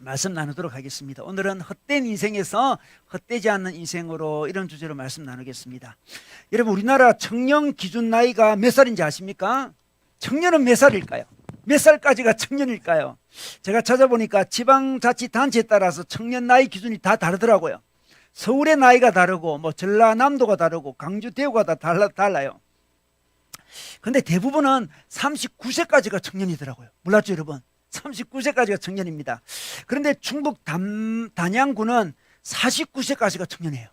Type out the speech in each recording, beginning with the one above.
말씀 나누도록 하겠습니다. 오늘은 헛된 인생에서 헛되지 않는 인생으로 이런 주제로 말씀 나누겠습니다. 여러분, 우리나라 청년 기준 나이가 몇 살인지 아십니까? 청년은 몇 살일까요? 몇 살까지가 청년일까요? 제가 찾아보니까 지방자치단체에 따라서 청년 나이 기준이 다 다르더라고요. 서울의 나이가 다르고 전라남도가 다르고 강주 대구가 다 달라요. 근데 대부분은 39세까지가 청년이더라고요. 몰랐죠, 여러분? 39세까지가 청년입니다. 그런데 충북 단양구는 49세까지가 청년이에요.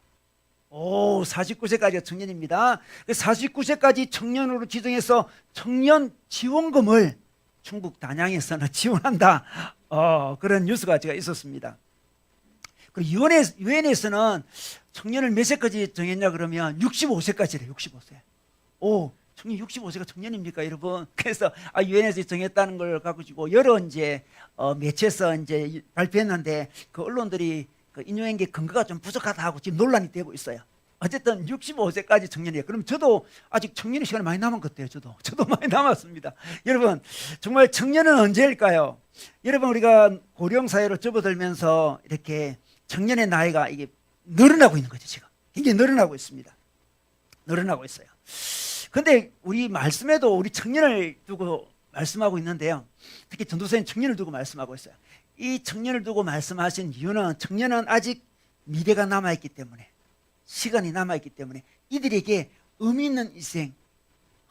49세까지가 청년입니다. 49세까지 청년으로 지정해서 청년 지원금을 충북 단양에서는 지원한다. 그런 뉴스가 제가 있었습니다. 그리고 유엔에서는 청년을 몇 세까지 정했냐 그러면 65세까지래요. 65세. 청년 65세가 청년입니까, 여러분? 그래서 유엔에서 정했다는 걸 가지고 여러 매체에서 발표했는데 그 언론들이 인용한 게 근거가 좀 부족하다 하고 지금 논란이 되고 있어요. 어쨌든 65세까지 청년이에요. 그럼 저도 아직 청년의 시간이 많이 남은 것 같아요. 저도 많이 남았습니다. 여러분, 정말 청년은 언제일까요? 여러분, 우리가 고령 사회로 접어들면서 이렇게 청년의 나이가 이게 늘어나고 있는 거죠. 지금 굉장히 늘어나고 있습니다. 늘어나고 있어요. 근데 우리 말씀에도 우리 청년을 두고 말씀하고 있는데요. 특히 전도서는 청년을 두고 말씀하고 있어요. 이 청년을 두고 말씀하신 이유는 청년은 아직 미래가 남아있기 때문에, 시간이 남아있기 때문에 이들에게 의미 있는 인생,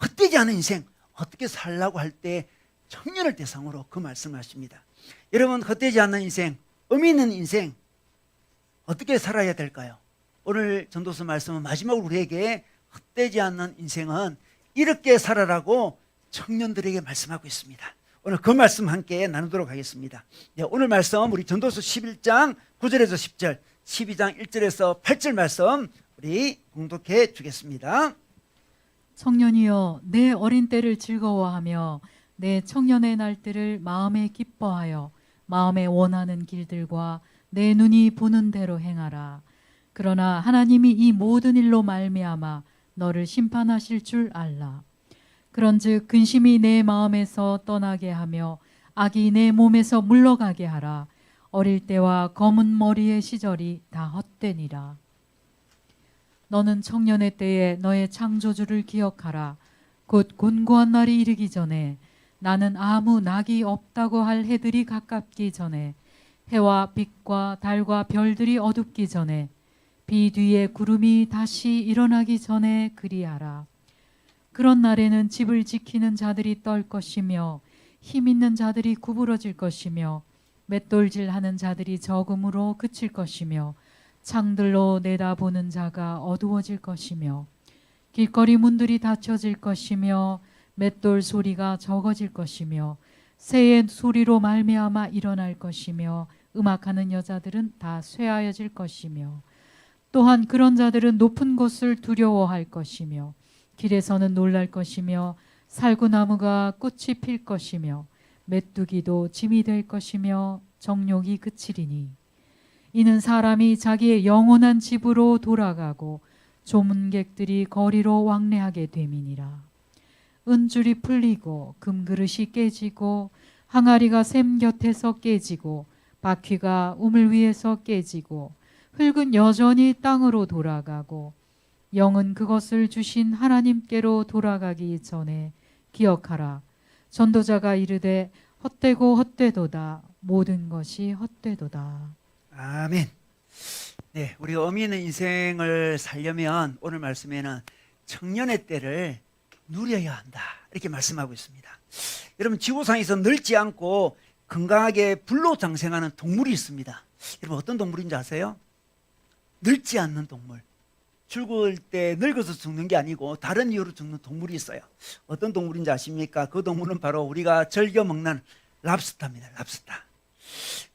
헛되지 않은 인생 어떻게 살라고 할 때 청년을 대상으로 그 말씀하십니다. 여러분, 헛되지 않는 인생, 의미 있는 인생 어떻게 살아야 될까요? 오늘 전도서 말씀은 마지막으로 우리에게 헛되지 않는 인생은 이렇게 살아라고 청년들에게 말씀하고 있습니다. 오늘 그 말씀 함께 나누도록 하겠습니다. 오늘 말씀 우리 전도서 11장 9절에서 10절, 12장 1절에서 8절 말씀 우리 공독해 주겠습니다. 청년이여, 내 어린 때를 즐거워하며 내 청년의 날들을 마음에 기뻐하여 마음에 원하는 길들과 내 눈이 보는 대로 행하라. 그러나 하나님이 이 모든 일로 말미암아 너를 심판하실 줄 알라. 그런즉 근심이 내 마음에서 떠나게 하며 악이 내 몸에서 물러가게 하라. 어릴 때와 검은 머리의 시절이 다 헛되니라. 너는 청년의 때에 너의 창조주를 기억하라. 곧 곤고한 날이 이르기 전에, 나는 아무 낙이 없다고 할 해들이 가깝기 전에, 해와 빛과 달과 별들이 어둡기 전에, 비 뒤에 구름이 다시 일어나기 전에 그리하라. 그런 날에는 집을 지키는 자들이 떨 것이며 힘 있는 자들이 구부러질 것이며 맷돌질하는 자들이 적음으로 그칠 것이며 창들로 내다보는 자가 어두워질 것이며 길거리 문들이 닫혀질 것이며 맷돌 소리가 적어질 것이며 새의 소리로 말미암아 일어날 것이며 음악하는 여자들은 다 쇠하여질 것이며 또한 그런 자들은 높은 곳을 두려워할 것이며 길에서는 놀랄 것이며 살구나무가 꽃이 필 것이며 메뚜기도 짐이 될 것이며 정욕이 그치리니, 이는 사람이 자기의 영원한 집으로 돌아가고 조문객들이 거리로 왕래하게 됨이니라. 은줄이 풀리고 금그릇이 깨지고 항아리가 샘 곁에서 깨지고 바퀴가 우물 위에서 깨지고 흙은 여전히 땅으로 돌아가고 영은 그것을 주신 하나님께로 돌아가기 전에 기억하라. 전도자가 이르되 헛되고 헛되도다. 모든 것이 헛되도다. 아멘. 네, 우리가 의미 있는 인생을 살려면 오늘 말씀에는 청년의 때를 누려야 한다, 이렇게 말씀하고 있습니다. 여러분, 지구상에서 늙지 않고 건강하게 불로장생하는 동물이 있습니다. 여러분, 어떤 동물인지 아세요? 늙지 않는 동물. 죽을 때 늙어서 죽는 게 아니고 다른 이유로 죽는 동물이 있어요. 어떤 동물인지 아십니까? 그 동물은 바로 우리가 즐겨 먹는 랍스타입니다. 랍스타.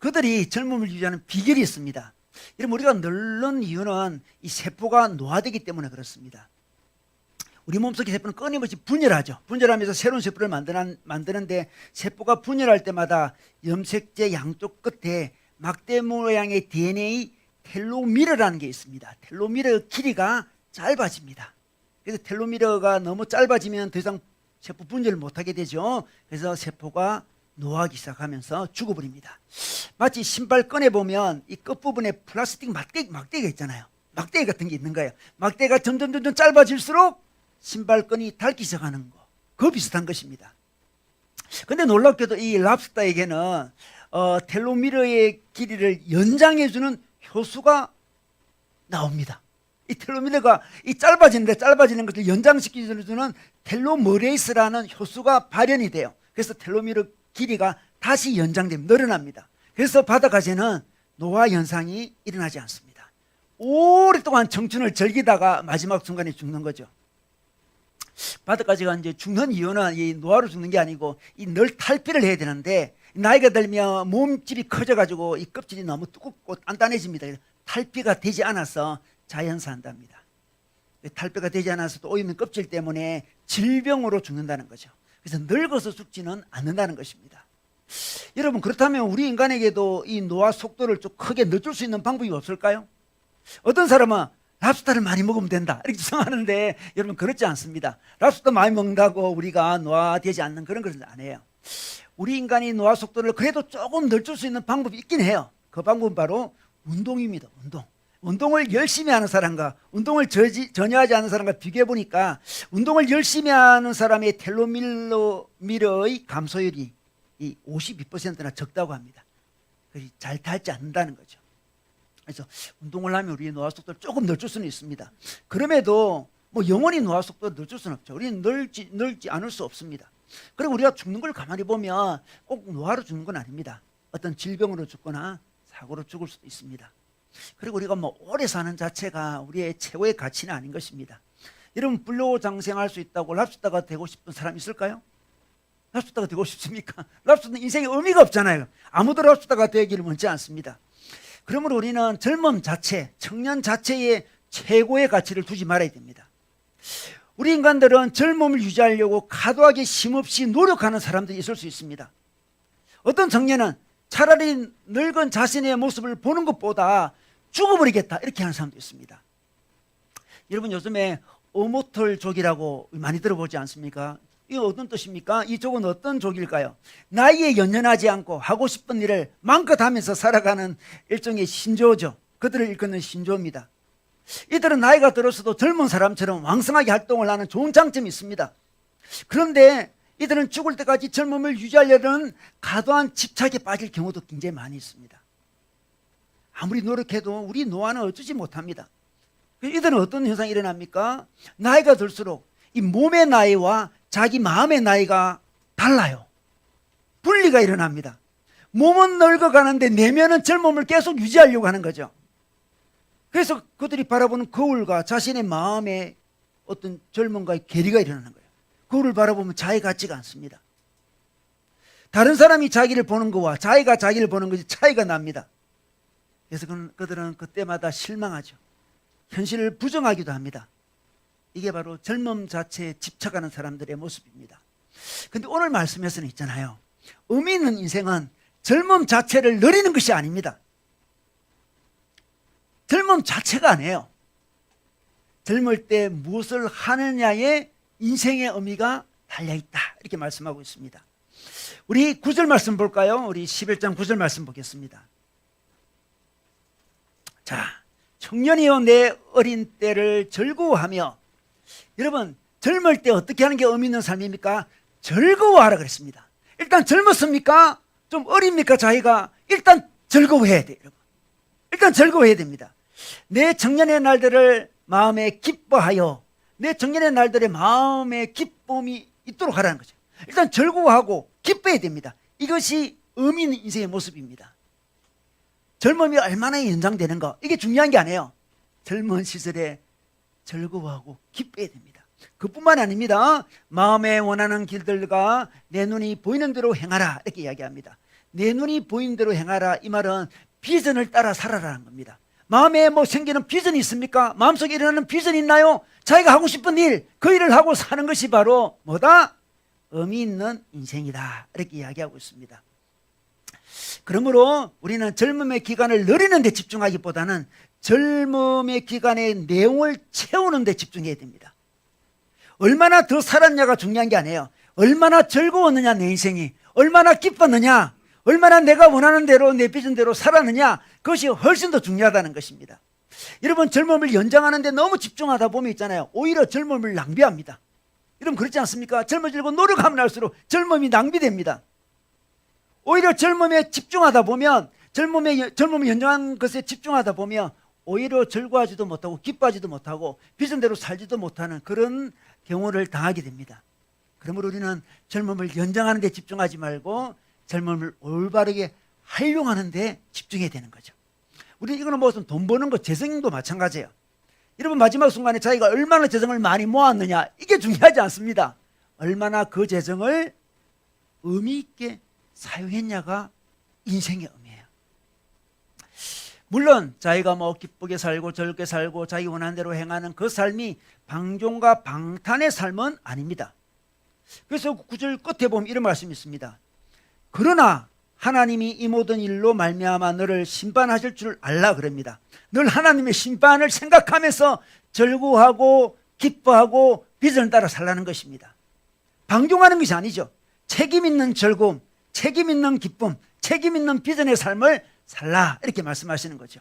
그들이 젊음을 유지하는 비결이 있습니다. 여러분, 우리가 늙는 이유는 이 세포가 노화되기 때문에 그렇습니다. 우리 몸속의 세포는 끊임없이 분열하죠. 분열하면서 새로운 세포를 만드는데 세포가 분열할 때마다 염색제 양쪽 끝에 막대 모양의 DNA 텔로미러라는 게 있습니다. 텔로미러 길이가 짧아집니다. 그래서 텔로미러가 너무 짧아지면 더 이상 세포 분열을 못하게 되죠. 그래서 세포가 노하기 시작하면서 죽어버립니다. 마치 신발 꺼내보면 이 끝부분에 플라스틱 막대기가 있잖아요. 막대기 같은 게 있는 거예요. 막대기가 점점 짧아질수록 신발끈이 닳기 시작하는 거. 그거 비슷한 것입니다. 근데 놀랍게도 이 랍스타에게는 텔로미러의 길이를 연장해주는 효수가 나옵니다. 이 텔로미러가 이 짧아지는 것을 연장시켜주는 텔로머레이스라는 효수가 발현이 돼요. 그래서 텔로미러 길이가 다시 연장되면 늘어납니다. 그래서 바다가재는 노화 현상이 일어나지 않습니다. 오랫동안 청춘을 즐기다가 마지막 순간에 죽는 거죠. 바다가재가 이제 죽는 이유는 이 노화로 죽는 게 아니고 이 늘 탈피를 해야 되는데 나이가 들면 몸집이 커져가지고 이 껍질이 너무 두껍고 단단해집니다. 탈피가 되지 않아서 자연사한답니다. 탈피가 되지 않아서 또 오염된 껍질 때문에 질병으로 죽는다는 거죠. 그래서 늙어서 죽지는 않는다는 것입니다. 여러분, 그렇다면 우리 인간에게도 이 노화 속도를 좀 크게 늦출 수 있는 방법이 없을까요? 어떤 사람은 랍스타를 많이 먹으면 된다 이렇게 주장하는데 여러분, 그렇지 않습니다. 랍스타 많이 먹는다고 우리가 노화되지 않는 그런 것은 아니에요. 우리 인간이 노화 속도를 그래도 조금 늦출 수 있는 방법이 있긴 해요. 그 방법은 바로 운동입니다. 운동을 열심히 하는 사람과 운동을 전혀 하지 않는 사람과 비교해 보니까 운동을 열심히 하는 사람의 텔로미러의 감소율이 이 52%나 적다고 합니다. 그래서 잘 닳지 않는다는 거죠. 그래서 운동을 하면 우리의 노화 속도를 조금 늦출 수는 있습니다. 그럼에도 뭐 영원히 노화 속도를 늦출 수는 없죠. 우리는 늘지 않을 수 없습니다. 그리고 우리가 죽는 걸 가만히 보면 꼭 노화로 죽는 건 아닙니다. 어떤 질병으로 죽거나 사고로 죽을 수도 있습니다. 그리고 우리가 뭐 오래 사는 자체가 우리의 최고의 가치는 아닌 것입니다. 여러분, 불로장생할 수 있다고 랍스타가 되고 싶은 사람 있을까요? 랍스타가 되고 싶습니까? 랍스타는 인생에 의미가 없잖아요. 아무도 랍스타가 되기를 원치 않습니다. 그러므로 우리는 젊음 자체, 청년 자체에 최고의 가치를 두지 말아야 됩니다. 우리 인간들은 젊음을 유지하려고 과도하게 힘없이 노력하는 사람들이 있을 수 있습니다. 어떤 청년은 차라리 늙은 자신의 모습을 보는 것보다 죽어버리겠다 이렇게 하는 사람도 있습니다. 여러분, 요즘에 어모털족이라고 많이 들어보지 않습니까? 이거 어떤 뜻입니까? 이 족은 어떤 족일까요? 나이에 연연하지 않고 하고 싶은 일을 마음껏 하면서 살아가는 일종의 신조죠. 그들을 일컫는 신조입니다. 이들은 나이가 들어서도 젊은 사람처럼 왕성하게 활동을 하는 좋은 장점이 있습니다. 그런데 이들은 죽을 때까지 젊음을 유지하려는 과도한 집착에 빠질 경우도 굉장히 많이 있습니다. 아무리 노력해도 우리 노화는 어쩌지 못합니다. 이들은 어떤 현상이 일어납니까? 나이가 들수록 이 몸의 나이와 자기 마음의 나이가 달라요. 분리가 일어납니다. 몸은 늙어가는데 내면은 젊음을 계속 유지하려고 하는 거죠. 그래서 그들이 바라보는 거울과 자신의 마음의 어떤 젊음과의 괴리가 일어나는 거예요. 거울을 바라보면 자기가 같지가 않습니다. 다른 사람이 자기를 보는 것과 자기가 자기를 보는 것이 차이가 납니다. 그래서 그들은 그때마다 실망하죠. 현실을 부정하기도 합니다. 이게 바로 젊음 자체에 집착하는 사람들의 모습입니다. 그런데 오늘 말씀에서는 있잖아요. 의미 있는 인생은 젊음 자체를 누리는 것이 아닙니다. 젊음 자체가 아니에요. 젊을 때 무엇을 하느냐에 인생의 의미가 달려있다 이렇게 말씀하고 있습니다. 우리 9절 말씀 볼까요? 우리 11장 9절 말씀 보겠습니다. 자, 청년이여 내 어린 때를 즐거워하며. 여러분, 젊을 때 어떻게 하는 게 의미 있는 삶입니까? 즐거워하라 그랬습니다. 일단 젊었습니까? 좀 어립니까? 자기가 일단 즐거워해야 돼요. 여러분, 일단 즐거워해야 됩니다. 내 청년의 날들을 마음에 기뻐하여, 내 청년의 날들의 마음에 기쁨이 있도록 하라는 거죠. 일단 즐거워하고 기뻐해야 됩니다. 이것이 의미 있는 인생의 모습입니다. 젊음이 얼마나 연장되는가, 이게 중요한 게 아니에요. 젊은 시절에 즐거워하고 기뻐해야 됩니다. 그뿐만 아닙니다. 마음에 원하는 길들과 내 눈이 보이는 대로 행하라 이렇게 이야기합니다. 내 눈이 보이는 대로 행하라, 이 말은 비전을 따라 살아라는 겁니다. 마음에 뭐 생기는 비전이 있습니까? 마음속에 일어나는 비전이 있나요? 자기가 하고 싶은 일, 그 일을 하고 사는 것이 바로 뭐다? 의미 있는 인생이다 이렇게 이야기하고 있습니다. 그러므로 우리는 젊음의 기간을 누리는 데 집중하기보다는 젊음의 기간의 내용을 채우는 데 집중해야 됩니다. 얼마나 더 살았냐가 중요한 게 아니에요. 얼마나 즐거웠느냐 내 인생이, 얼마나 기뻤느냐, 얼마나 내가 원하는 대로 내 비전대로 살았느냐, 그것이 훨씬 더 중요하다는 것입니다. 여러분, 젊음을 연장하는데 너무 집중하다 보면 있잖아요, 오히려 젊음을 낭비합니다. 여러분 그렇지 않습니까? 젊어지려고 노력하면 할수록 젊음이 낭비됩니다. 오히려 젊음에 집중하다 보면, 젊음을 연장한 것에 집중하다 보면 오히려 즐거워하지도 못하고 기뻐하지도 못하고 비전대로 살지도 못하는 그런 경우를 당하게 됩니다. 그러므로 우리는 젊음을 연장하는 데 집중하지 말고 젊음을 올바르게 활용하는 데 집중해야 되는 거죠. 우리 이거는 무슨 돈 버는 거, 재성도 마찬가지예요. 여러분, 마지막 순간에 자기가 얼마나 재성을 많이 모았느냐, 이게 중요하지 않습니다. 얼마나 그 재성을 의미 있게 사용했냐가 인생의 의미예요. 물론 자기가 뭐 기쁘게 살고 즐겁게 살고 자기 원하는 대로 행하는 그 삶이 방종과 방탄의 삶은 아닙니다. 그래서 9절 끝에 보면 이런 말씀이 있습니다. 그러나 하나님이 이 모든 일로 말미암아 너를 심판하실 줄 알라 그럽니다. 늘 하나님의 심판을 생각하면서 즐거워하고 기뻐하고 비전을 따라 살라는 것입니다. 방종하는 것이 아니죠. 책임 있는 즐거움, 책임 있는 기쁨, 책임 있는 비전의 삶을 살라, 이렇게 말씀하시는 거죠.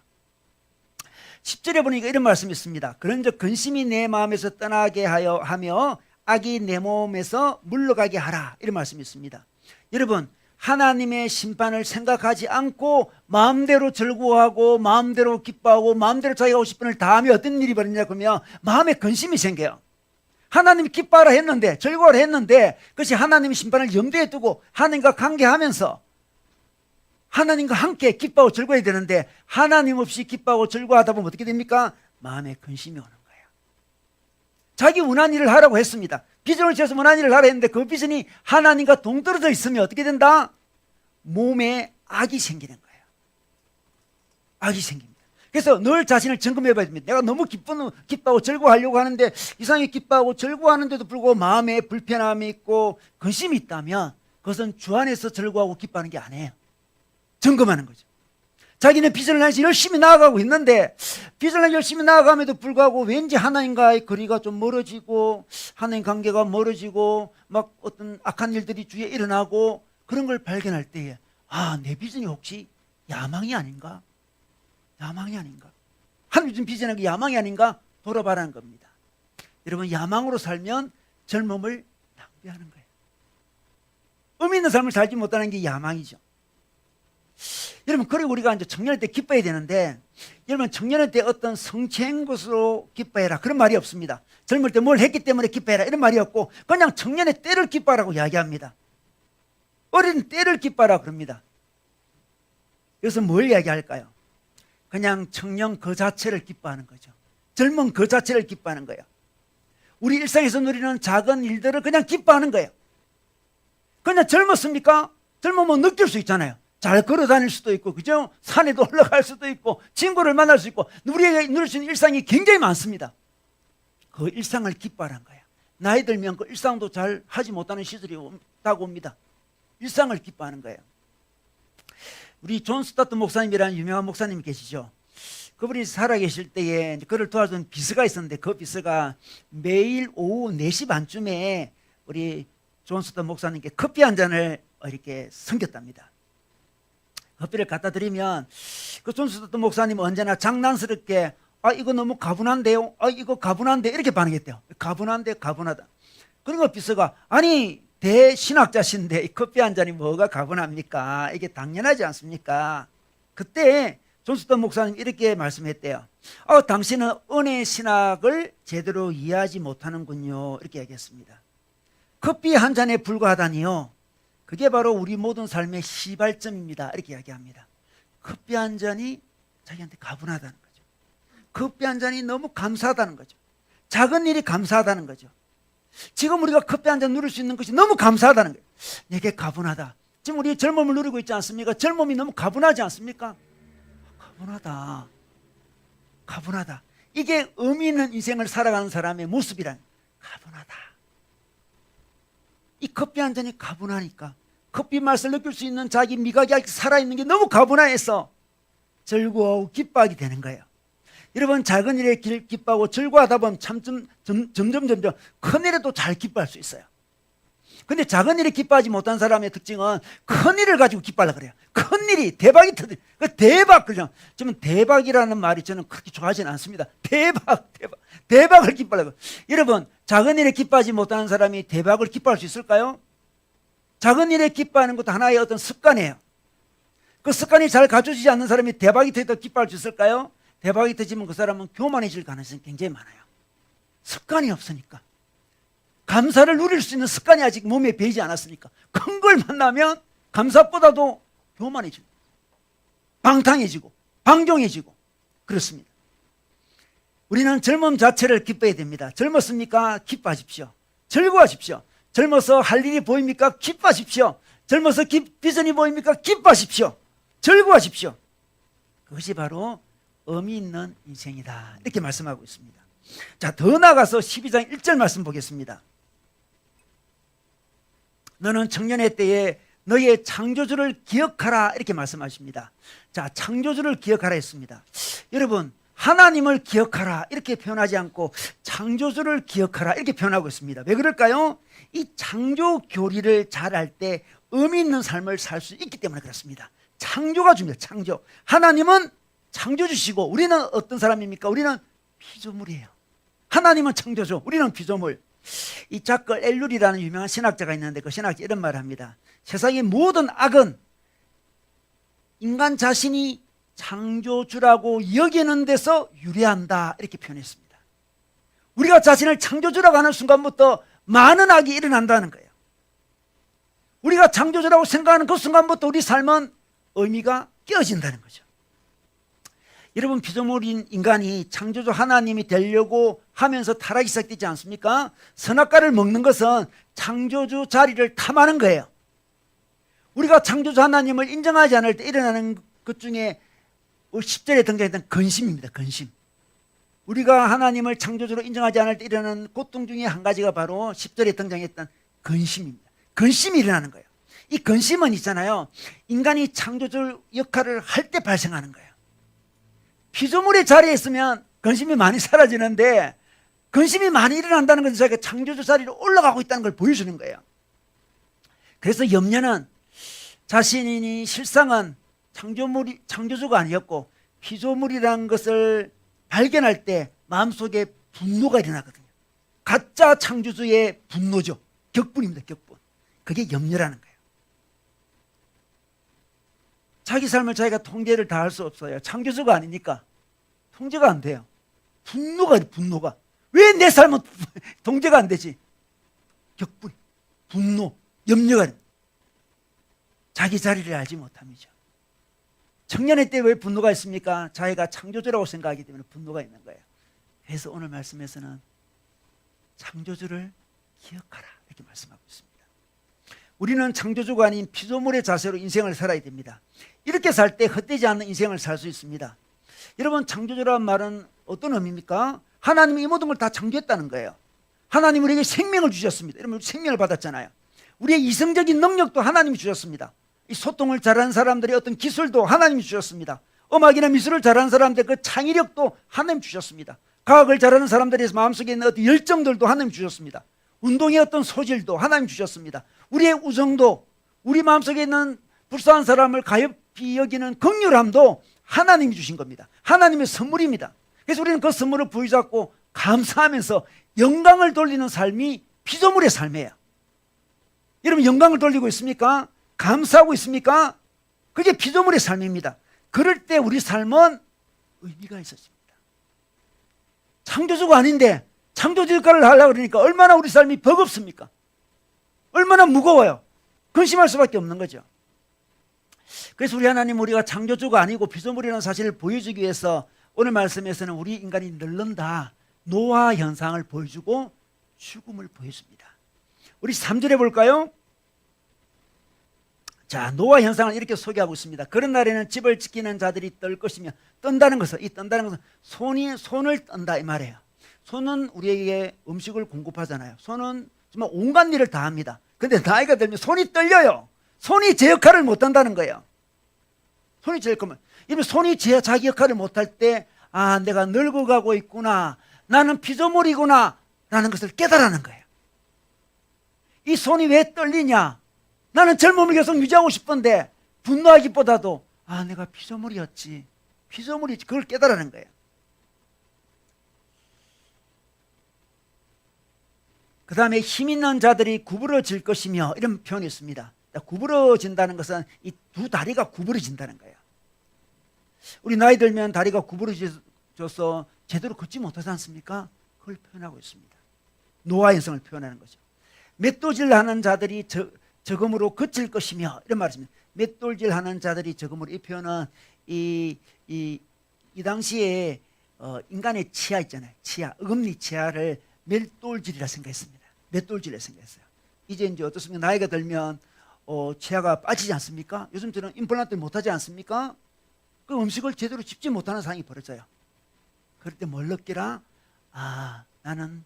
10절에 보니까 이런 말씀이 있습니다. 그런즉 근심이 내 마음에서 떠나게 하며 악이 내 몸에서 물러가게 하라, 이런 말씀이 있습니다. 여러분, 하나님의 심판을 생각하지 않고 마음대로 즐거워하고 마음대로 기뻐하고 마음대로 자기가 하고 싶은 일 다 하면 어떤 일이 벌어지냐 그러면 마음에 근심이 생겨요. 하나님이 기뻐하라 했는데, 즐거워라 했는데, 그것이 하나님의 심판을 염두에 두고 하나님과 관계하면서 하나님과 함께 기뻐하고 즐거워야 되는데, 하나님 없이 기뻐하고 즐거워하다 보면 어떻게 됩니까? 마음에 근심이 오는 거예요. 자기 원하는 일을 하라고 했습니다. 비전을 지어서 원하는 일을 하라 했는데 그 비전이 하나님과 동떨어져 있으면 어떻게 된다? 몸에 악이 생기는 거예요. 악이 생깁니다. 그래서 늘 자신을 점검해 봐야 됩니다. 내가 너무 기뻐하고 즐거워하려고 하는데 이상하게 기뻐하고 즐거워하는데도 불구하고 마음에 불편함이 있고 근심이 있다면 그것은 주 안에서 즐거워하고 기뻐하는 게 아니에요. 점검하는 거죠. 자기는 비전을 향해서 열심히 나아가고 있는데 비전을 열심히 나아감에도 불구하고 왠지 하나님과의 거리가 좀 멀어지고 하나님 관계가 멀어지고 막 어떤 악한 일들이 주위에 일어나고 그런 걸 발견할 때에 내 비전이 혹시 야망이 아닌가? 야망이 아닌가? 하나님 준 비전이 야망이 아닌가? 돌아봐라는 겁니다. 여러분, 야망으로 살면 젊음을 낭비하는 거예요. 의미 있는 삶을 살지 못하는 게 야망이죠. 여러분, 그리고 우리가 이제 청년일 때 기뻐해야 되는데, 여러분, 청년일 때 어떤 성취한 것으로 기뻐해라, 그런 말이 없습니다. 젊을 때 뭘 했기 때문에 기뻐해라, 이런 말이 없고, 그냥 청년의 때를 기뻐하라고 이야기합니다. 어린 때를 기뻐하라 그럽니다. 여기서 뭘 이야기할까요? 그냥 청년 그 자체를 기뻐하는 거죠. 젊은 그 자체를 기뻐하는 거예요. 우리 일상에서 누리는 작은 일들을 그냥 기뻐하는 거예요. 그냥 젊었습니까? 젊으면 느낄 수 있잖아요. 잘 걸어 다닐 수도 있고, 그죠? 산에도 올라갈 수도 있고, 친구를 만날 수 있고, 우리에게 누릴 수 있는 일상이 굉장히 많습니다. 그 일상을 기뻐하는 거예요. 나이 들면 그 일상도 잘 하지 못하는 시절이 오다고 옵니다. 일상을 기뻐하는 거예요. 우리 존 스타트 목사님이라는 유명한 목사님이 계시죠. 그분이 살아계실 때에 그를 도와준 비서가 있었는데 그 비서가 매일 오후 4시 반쯤에 우리 존 스타트 목사님께 커피 한 잔을 이렇게 섬겼답니다. 커피를 갖다 드리면 그 존 스타트 목사님은 언제나 장난스럽게 이거 너무 가분한데요? 이거 가분한데? 이렇게 반응했대요. 가분한데? 가분하다. 그리고 비서가 아니 대신학자신데 이 커피 한 잔이 뭐가 가분합니까? 이게 당연하지 않습니까? 그때 존 스타트 목사님 이렇게 말씀했대요. 당신은 은혜 신학을 제대로 이해하지 못하는군요. 이렇게 얘기했습니다. 커피 한 잔에 불과하다니요. 그게 바로 우리 모든 삶의 시발점입니다. 이렇게 이야기합니다. 커피 한 잔이 자기한테 가분하다는 거죠. 커피 한 잔이 너무 감사하다는 거죠. 작은 일이 감사하다는 거죠. 지금 우리가 커피 한 잔 누릴 수 있는 것이 너무 감사하다는 거예요. 내게 가분하다. 지금 우리 젊음을 누리고 있지 않습니까? 젊음이 너무 가분하지 않습니까? 가분하다. 가분하다. 이게 의미 있는 인생을 살아가는 사람의 모습이란 가분하다. 이 커피 한 잔이 가분하니까 커피 맛을 느낄 수 있는 자기 미각이 아직 살아있는 게 너무 가분해서 즐거워하고 기뻐하게 되는 거예요. 여러분, 작은 일에 기뻐하고 즐거워하다 보면 점점 큰 일에도 잘 기뻐할 수 있어요. 근데 작은 일에 기뻐하지 못한 사람의 특징은 큰 일을 가지고 기뻐하려고 그래요. 큰 일이 대박이 터져. 그 대박, 그죠? 지금 대박이라는 말이 저는 그렇게 좋아하지는 않습니다. 대박을 기뻐하려고. 여러분, 작은 일에 기뻐하지 못하는 사람이 대박을 기뻐할 수 있을까요? 작은 일에 기뻐하는 것도 하나의 어떤 습관이에요. 그 습관이 잘 갖춰지지 않는 사람이 대박이 터져도 기뻐할 수 있을까요? 대박이 터지면 그 사람은 교만해질 가능성이 굉장히 많아요. 습관이 없으니까. 감사를 누릴 수 있는 습관이 아직 몸에 배이지 않았으니까. 큰 걸 만나면 감사보다도 교만해지고 방탕해지고 방종해지고 그렇습니다. 우리는 젊음 자체를 기뻐해야 됩니다. 젊었습니까? 기뻐하십시오. 즐거워하십시오. 젊어서 할 일이 보입니까? 기뻐하십시오. 젊어서 비전이 보입니까? 기뻐하십시오. 즐거워하십시오. 그것이 바로 의미 있는 인생이다. 이렇게 말씀하고 있습니다. 자, 더 나아가서 12장 1절 말씀 보겠습니다. 너는 청년의 때에 너의 창조주를 기억하라 이렇게 말씀하십니다. 자, 창조주를 기억하라 했습니다. 여러분, 하나님을 기억하라 이렇게 표현하지 않고 창조주를 기억하라 이렇게 표현하고 있습니다. 왜 그럴까요? 이 창조 교리를 잘할 때 의미 있는 삶을 살 수 있기 때문에 그렇습니다. 창조가 중요해요. 창조. 하나님은 창조주시고 우리는 어떤 사람입니까? 우리는 피조물이에요. 하나님은 창조주, 우리는 피조물. 이 자크 엘룰이라는 유명한 신학자가 있는데 그 신학자 이런 말을 합니다. 세상의 모든 악은 인간 자신이 창조주라고 여기는 데서 유래한다 이렇게 표현했습니다. 우리가 자신을 창조주라고 하는 순간부터 많은 악이 일어난다는 거예요. 우리가 창조주라고 생각하는 그 순간부터 우리 삶은 의미가 깨어진다는 거죠. 여러분, 피조물인 인간이 창조주 하나님이 되려고 하면서 타락이 시작되지 않습니까? 선악과를 먹는 것은 창조주 자리를 탐하는 거예요. 우리가 창조주 하나님을 인정하지 않을 때 일어나는 것 중에 10절에 등장했던 근심입니다. 근심. 우리가 하나님을 창조주로 인정하지 않을 때 일어나는 고통 중에 한 가지가 바로 10절에 등장했던 근심입니다. 근심이 일어나는 거예요. 이 근심은 있잖아요. 인간이 창조주 역할을 할 때 발생하는 거예요. 피조물의 자리에 있으면 근심이 많이 사라지는데 근심이 많이 일어난다는 것은 자기가 창조주 자리로 올라가고 있다는 걸 보여주는 거예요. 그래서 염려는 자신이 실상은 창조주가 아니었고 피조물이라는 것을 발견할 때 마음속에 분노가 일어나거든요. 가짜 창조주의 분노죠. 격분입니다. 격분. 그게 염려라는 거예요. 자기 삶을 자기가 통제를 다 할 수 없어요. 창조주가 아니니까 통제가 안 돼요. 분노가. 왜 내 삶은 통제가 안 되지? 격분, 분노, 염려가 자기 자리를 알지 못함이죠. 청년의 때 왜 분노가 있습니까? 자기가 창조주라고 생각하기 때문에 분노가 있는 거예요. 그래서 오늘 말씀에서는 창조주를 기억하라 이렇게 말씀하고 있습니다. 우리는 창조주가 아닌 피조물의 자세로 인생을 살아야 됩니다. 이렇게 살 때 헛되지 않는 인생을 살 수 있습니다. 여러분, 창조주라는 말은 어떤 의미입니까? 하나님이 이 모든 걸 다 창조했다는 거예요. 하나님 우리에게 생명을 주셨습니다. 여러분, 생명을 받았잖아요. 우리의 이성적인 능력도 하나님이 주셨습니다. 이 소통을 잘하는 사람들의 어떤 기술도 하나님이 주셨습니다. 음악이나 미술을 잘하는 사람들의 그 창의력도 하나님이 주셨습니다. 과학을 잘하는 사람들의 마음속에 있는 어떤 열정들도 하나님이 주셨습니다. 운동의 어떤 소질도 하나님이 주셨습니다. 우리의 우정도, 우리 마음속에 있는 불쌍한 사람을 가엾이 여기는 긍휼함도 하나님이 주신 겁니다. 하나님의 선물입니다. 그래서 우리는 그 선물을 부여잡고 감사하면서 영광을 돌리는 삶이 피조물의 삶이에요. 여러분, 영광을 돌리고 있습니까? 감사하고 있습니까? 그게 피조물의 삶입니다. 그럴 때 우리 삶은 의미가 있었습니다. 창조주가 아닌데 창조주 역할을 하려고 그러니까 얼마나 우리 삶이 버겁습니까? 얼마나 무거워요. 근심할 수밖에 없는 거죠. 그래서 우리 하나님, 우리가 창조주가 아니고 피조물이라는 사실을 보여주기 위해서 오늘 말씀에서는 우리 인간이 늙는다, 노화 현상을 보여주고 죽음을 보여줍니다. 우리 3절에 볼까요? 자, 노화 현상을 이렇게 소개하고 있습니다. 그런 날에는 집을 지키는 자들이 떨 것이며, 떤다는 것은, 이 떤다는 것은 손을 떤다 이 말이에요. 손은 우리에게 음식을 공급하잖아요. 손은 정말 온갖 일을 다 합니다. 근데 나이가 들면 손이 떨려요. 손이 제 역할을 못 한다는 거예요. 손이 제 역할을, 이러면 손이 자기 역할을 못할 때, 아, 내가 늙어가고 있구나, 나는 피조물이구나 라는 것을 깨달아는 거예요. 이 손이 왜 떨리냐? 나는 젊음을 계속 유지하고 싶은데 분노하기보다도 내가 피조물이었지. 피조물이지. 그걸 깨달아낸 거예요. 그 다음에 힘 있는 자들이 구부러질 것이며 이런 표현이 있습니다. 구부러진다는 것은 이 두 다리가 구부러진다는 거예요. 우리 나이 들면 다리가 구부러져서 제대로 걷지 못하지 않습니까? 그걸 표현하고 있습니다. 노화의 성을 표현하는 거죠. 맷돌질하는 자들이 적음으로 그칠 것이며 이런 말입니다. 맷돌질하는 자들이 적음으로, 이 표현은 이 당시에 인간의 치아 있잖아요. 치아, 어금니 치아를 맷돌질이라 생각했습니다. 맷돌질이라 생각했어요. 이제 어떻습니까? 나이가 들면 치아가 빠지지 않습니까? 요즘처럼 임플란트 못하지 않습니까? 그 음식을 제대로 씹지 못하는 상황이 벌어져요. 그럴 때 뭘 느끼라? 나는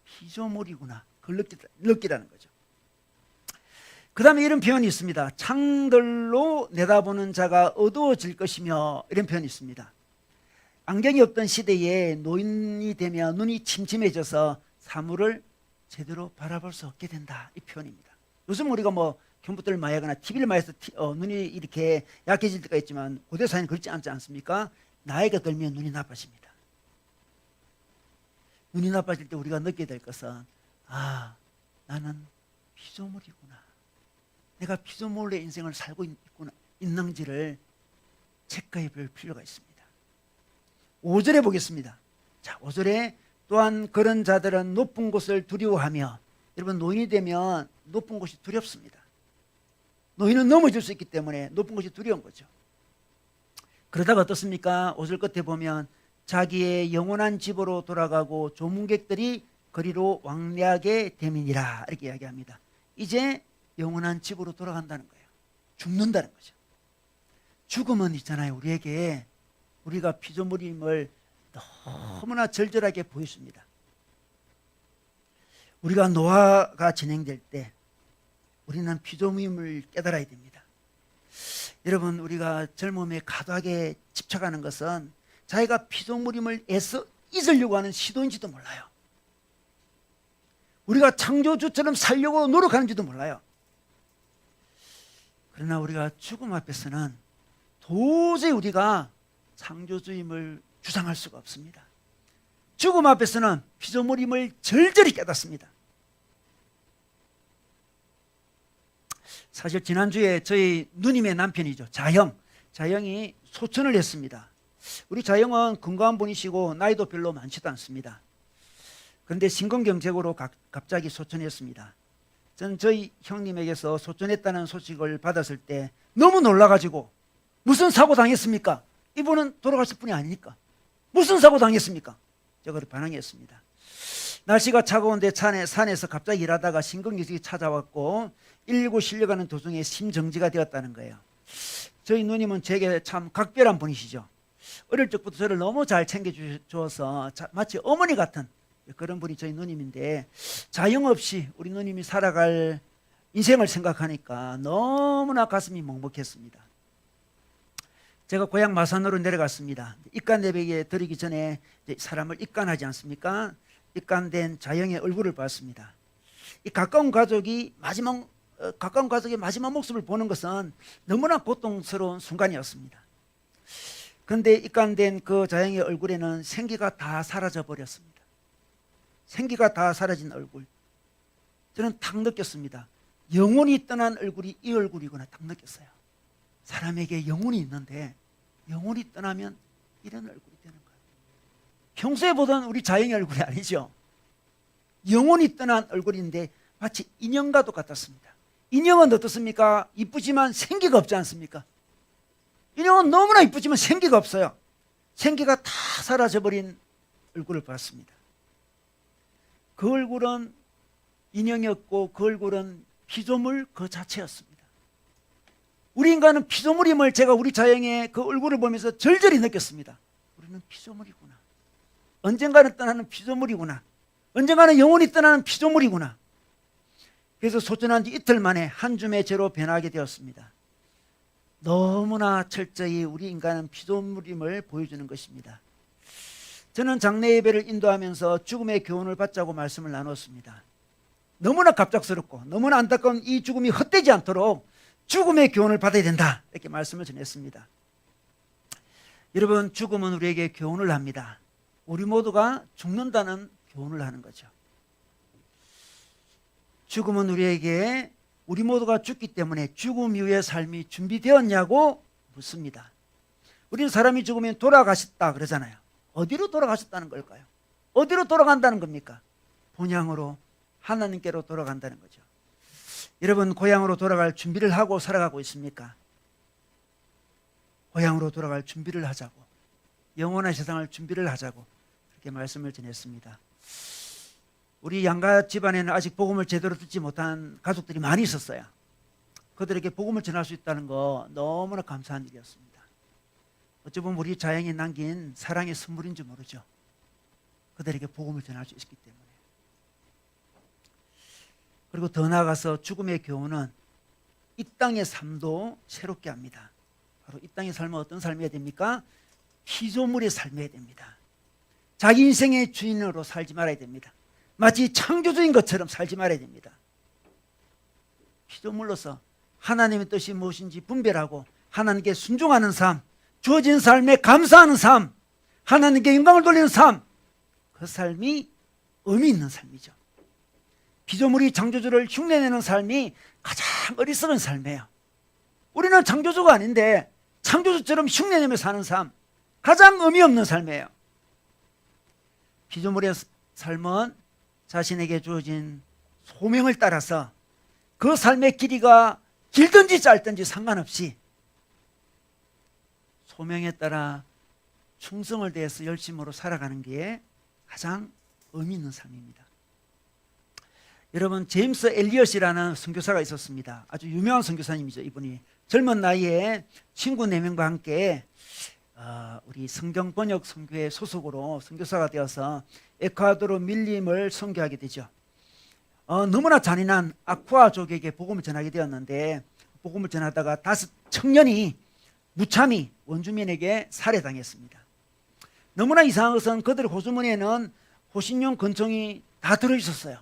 피조물이구나. 그걸 느끼라는 거죠. 그 다음에 이런 표현이 있습니다. 창들로 내다보는 자가 어두워질 것이며 이런 표현이 있습니다. 안경이 없던 시대에 노인이 되면 눈이 침침해져서 사물을 제대로 바라볼 수 없게 된다. 이 표현입니다. 요즘 우리가 컴퓨터를 많이 하거나 TV를 많이 해서 눈이 이렇게 약해질 때가 있지만 고대 사회는 그렇지 않지 않습니까? 나이가 들면 눈이 나빠집니다. 눈이 나빠질 때 우리가 느끼게 될 것은 나는 피조물이구나. 내가 피조물의 인생을 살고 있는지를 체크해 볼 필요가 있습니다. 5절에 보겠습니다. 자, 5절에 또한 그런 자들은 높은 곳을 두려워하며, 여러분 노인이 되면 높은 곳이 두렵습니다. 노인은 넘어질 수 있기 때문에 높은 곳이 두려운 거죠. 그러다가 어떻습니까? 5절 끝에 보면 자기의 영원한 집으로 돌아가고 조문객들이 거리로 왕래하게 됨이니라 이렇게 이야기합니다. 이제 영원한 집으로 돌아간다는 거예요. 죽는다는 거죠. 죽음은 있잖아요. 우리에게 우리가 피조물임을 너무나 절절하게 보여줍니다. 우리가 노화가 진행될 때 우리는 피조물임을 깨달아야 됩니다. 여러분, 우리가 젊음에 과도하게 집착하는 것은 자기가 피조물임을 애써 잊으려고 하는 시도인지도 몰라요. 우리가 창조주처럼 살려고 노력하는지도 몰라요. 그러나 우리가 죽음 앞에서는 도저히 우리가 창조주임을 주장할 수가 없습니다. 죽음 앞에서는 피조물임을 절절히 깨닫습니다. 사실 지난주에 저희 누님의 남편이죠. 자영이 소천을 했습니다. 우리 자영은 건강한 분이시고 나이도 별로 많지도 않습니다. 그런데 심근경색으로 갑자기 소천했습니다. 저는 저희 형님에게서 소천했다는 소식을 받았을 때 너무 놀라가지고, 무슨 사고 당했습니까? 이분은 돌아가실 분이 아니니까 무슨 사고 당했습니까? 제가 반항했습니다. 날씨가 차가운데 산에서 갑자기 일하다가 심근경색이 찾아왔고 119 실려가는 도중에 심정지가 되었다는 거예요. 저희 누님은 제게 참 각별한 분이시죠. 어릴 적부터 저를 너무 잘 챙겨주셔서 마치 어머니 같은 그런 분이 저희 누님인데, 자영 없이 우리 누님이 살아갈 인생을 생각하니까 너무나 가슴이 먹먹했습니다. 제가 고향 마산으로 내려갔습니다. 입간 예배에 드리기 전에 사람을 입간하지 않습니까? 입간된 자영의 얼굴을 봤습니다. 이 가까운 가족의 마지막 모습을 보는 것은 너무나 고통스러운 순간이었습니다. 그런데 입간된 그 자영의 얼굴에는 생기가 다 사라져 버렸습니다. 생기가 다 사라진 얼굴. 저는 탁 느꼈습니다. 영혼이 떠난 얼굴이 이 얼굴이구나 탁 느꼈어요. 사람에게 영혼이 있는데 영혼이 떠나면 이런 얼굴이 되는 거예요. 평소에 보던 우리 자영의 얼굴이 아니죠. 영혼이 떠난 얼굴인데 마치 인형과 똑같았습니다. 인형은 어떻습니까? 이쁘지만 생기가 없지 않습니까? 인형은 너무나 이쁘지만 생기가 없어요. 생기가 다 사라져버린 얼굴을 봤습니다. 그 얼굴은 인형이었고 그 얼굴은 피조물 그 자체였습니다. 우리 인간은 피조물임을 제가 우리 자영의 그 얼굴을 보면서 절절히 느꼈습니다. 우리는 피조물이구나. 언젠가는 떠나는 피조물이구나. 언젠가는 영원히 떠나는 피조물이구나. 그래서 소천한 지 이틀 만에 한 줌의 죄로 변하게 되었습니다. 너무나 철저히 우리 인간은 피조물임을 보여주는 것입니다. 저는 장례 예배를 인도하면서 죽음의 교훈을 받자고 말씀을 나눴습니다. 너무나 갑작스럽고 너무나 안타까운 이 죽음이 헛되지 않도록 죽음의 교훈을 받아야 된다, 이렇게 말씀을 전했습니다. 여러분, 죽음은 우리에게 교훈을 합니다. 우리 모두가 죽는다는 교훈을 하는 거죠. 죽음은 우리에게 우리 모두가 죽기 때문에 죽음 이후의 삶이 준비되었냐고 묻습니다. 우리는 사람이 죽으면 돌아가셨다 그러잖아요. 어디로 돌아가셨다는 걸까요? 어디로 돌아간다는 겁니까? 본향으로, 하나님께로 돌아간다는 거죠. 여러분, 고향으로 돌아갈 준비를 하고 살아가고 있습니까? 고향으로 돌아갈 준비를 하자고, 영원한 세상을 준비를 하자고 그렇게 말씀을 전했습니다. 우리 양가 집안에는 아직 복음을 제대로 듣지 못한 가족들이 많이 있었어요. 그들에게 복음을 전할 수 있다는 거 너무나 감사한 일이었습니다. 어찌 보면 우리 자연이 남긴 사랑의 선물인지 모르죠. 그들에게 복음을 전할 수 있기 때문에. 그리고 더 나아가서 죽음의 교훈은 이 땅의 삶도 새롭게 합니다. 바로 이 땅의 삶은 어떤 삶이어야 됩니까? 피조물의 삶이어야 됩니다. 자기 인생의 주인으로 살지 말아야 됩니다. 마치 창조주인 것처럼 살지 말아야 됩니다. 피조물로서 하나님의 뜻이 무엇인지 분별하고 하나님께 순종하는 삶, 주어진 삶에 감사하는 삶, 하나님께 영광을 돌리는 삶, 그 삶이 의미 있는 삶이죠. 피조물이 창조주를 흉내내는 삶이 가장 어리석은 삶이에요. 우리는 창조주가 아닌데 창조주처럼 흉내내며 사는 삶, 가장 의미 없는 삶이에요. 피조물의 삶은 자신에게 주어진 소명을 따라서 그 삶의 길이가 길든지 짧든지 상관없이 소명에 따라 충성을 다해서 열심으로 살아가는 게 가장 의미 있는 삶입니다. 여러분, 제임스 엘리엇이라는 선교사가 있었습니다. 아주 유명한 선교사님이죠. 이분이 젊은 나이에 친구 4명과 함께 우리 성경 번역 선교회 소속으로 선교사가 되어서 에콰도르 밀림을 선교하게 되죠. 너무나 잔인한 아쿠아족에게 복음을 전하게 되었는데, 복음을 전하다가 5 청년이 무참히 원주민에게 살해당했습니다. 너무나 이상한 것은 그들의 호주머니에는 호신용 권총이 다 들어있었어요.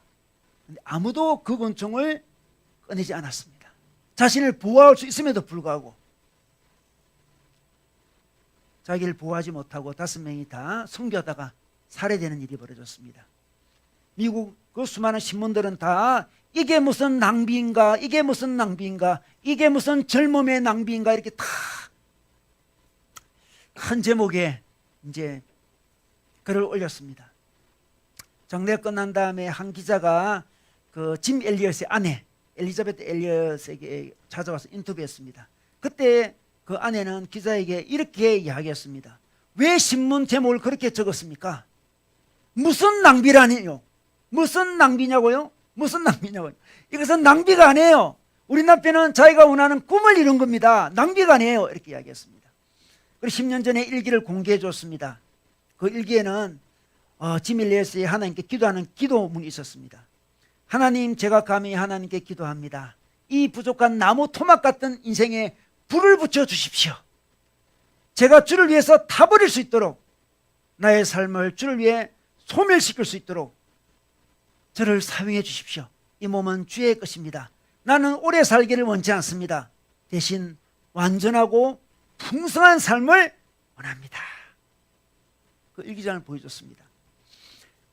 근데 아무도 그 권총을 꺼내지 않았습니다. 자신을 보호할 수 있음에도 불구하고 자기를 보호하지 못하고 5명이 다 선교하다가 살해되는 일이 벌어졌습니다. 미국 그 수많은 신문들은 다 이게 무슨 낭비인가, 이게 무슨 낭비인가, 이게 무슨 젊음의 낭비인가, 이렇게 다 큰 제목에 이제 글을 올렸습니다. 장례가 끝난 다음에 한 기자가 그 짐 엘리엇의 아내 엘리자베트 엘리엇에게 찾아와서 인터뷰했습니다. 그때 그 아내는 기자에게 이렇게 이야기했습니다. 왜 신문 제목을 그렇게 적었습니까? 무슨 낭비라니요? 무슨 낭비냐고요? 무슨 낭비냐고요? 이것은 낭비가 아니에요. 우리 남편은 자기가 원하는 꿈을 이룬 겁니다. 낭비가 아니에요. 이렇게 이야기했습니다. 그리고 10년 전에 일기를 공개해 줬습니다. 그 일기에는 짐 엘리엇이 하나님께 기도하는 기도문이 있었습니다. 하나님, 제가 감히 하나님께 기도합니다. 이 부족한 나무 토막 같은 인생에 불을 붙여 주십시오. 제가 주를 위해서 타버릴 수 있도록, 나의 삶을 주를 위해 소멸시킬 수 있도록 저를 사용해 주십시오. 이 몸은 주의 것입니다. 나는 오래 살기를 원치 않습니다. 대신 완전하고 풍성한 삶을 원합니다. 그 일기장을 보여줬습니다.